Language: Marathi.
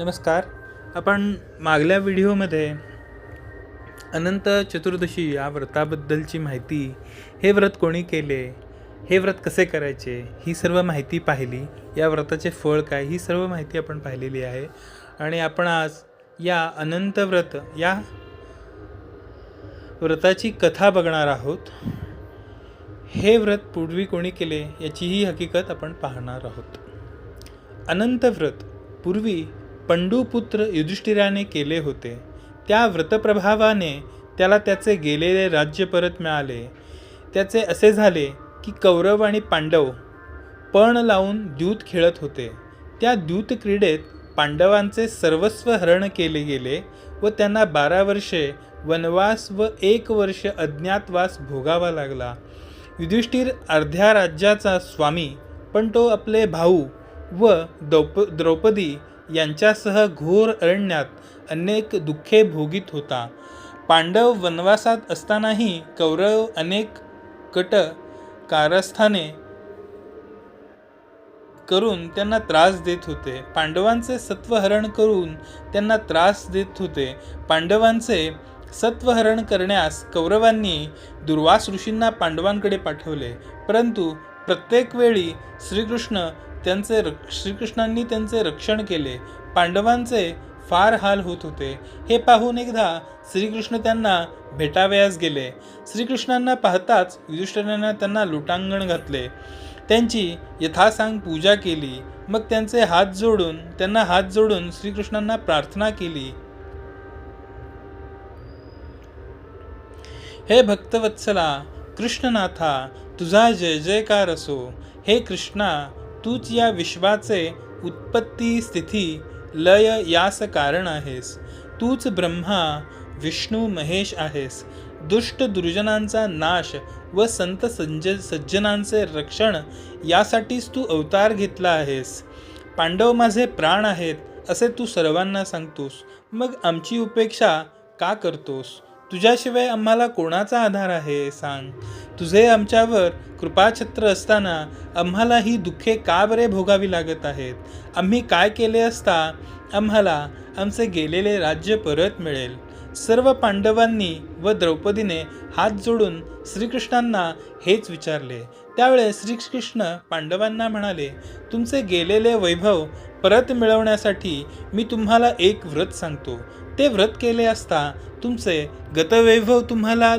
नमस्कार. आपण मागल्या व्हिडिओमध्ये अनंत चतुर्दशी या व्रताबद्दलची माहिती, हे व्रत कोणी केले, हे व्रत कसे करायचे, ही सर्व माहिती पाहिली. या व्रताचे फळ काय, ही सर्व माहिती आपण पाहिलेली आहे. आणि आपण आज या अनंत व्रत या व्रताची कथा बघणार आहोत. हे व्रत पूर्वी कोणी केले याचीही हकीकत आपण पाहणार आहोत. अनंत व्रत पूर्वी पंडुपुत्र युधिष्ठिराने केले होते. त्या व्रतप्रभावाने त्याला त्याचे गेलेले राज्य परत मिळाले. त्याचे असे झाले की कौरव आणि पांडव पण लावून द्यूत खेळत होते. त्या द्यूत क्रीडेत पांडवांचे सर्वस्व हरण केले गेले व त्यांना 12 वर्षे वनवास व 1 वर्ष अज्ञातवास भोगावा लागला. युधिष्ठिर अर्ध्या राज्याचा स्वामी, पण तो आपले भाऊ व द्रौपदी यांच्यासह घोर अरण्यात अनेक दुःखे भोगीत होता. पांडव वनवासात असतानाही कौरव अनेक कट कारस्थाने करून त्यांना त्रास देत होते. पांडवांचे सत्वहरण करून त्यांना त्रास देत होते. पांडवांचे सत्वहरण करण्यास कौरवांनी दुर्वास ऋषींना पांडवांकडे पाठवले, परंतु प्रत्येक वेळी श्रीकृष्णांनी त्यांचे रक्षण केले. पांडवांचे फार हाल होत होते. हे पाहून एकदा श्रीकृष्ण त्यांना भेटावयास गेले. श्रीकृष्णांना पाहताच युधिष्ठिराने त्यांना लोटांगण घातले, त्यांची यथासांग पूजा केली. मग त्यांना हात जोडून श्रीकृष्णांना प्रार्थना केली, हे भक्तवत्सला कृष्णनाथा, तुझा जय जयकार असो. हे कृष्णा, तूच या विश्वाचे उत्पत्ती स्थिती लय यास कारण आहेस. तूच ब्रह्मा विष्णू महेश आहेस. दुष्ट दुर्जनांचा नाश व संत सज्जनांचे रक्षण यासाठीच तू अवतार घेतला आहेस. पांडव माझे प्राण आहेत असे तू सर्वांना सांगतोस, मग आमची उपेक्षा का करतोस? तुझ्याशिवाय आम्हाला कोणाचा आधार आहे सांग. तुझे आमच्यावर कृपाछत्र असताना आम्हाला ही दुःखे का बरे भोगावी लागत आहेत? आम्ही काय केले असता आम्हाला आमचे गेलेले राज्य परत मिळेल? सर्व पांडवांनी व द्रौपदीने हात जोडून श्रीकृष्णांना हेच विचारले. त्यावेळेस श्रीकृष्ण पांडवांना म्हणाले, तुमचे गेलेले वैभव परत मिळवण्यासाठी मी तुम्हाला एक व्रत सांगतो. ते व्रत केले असता तुमचे गतवैभव तुम्हाला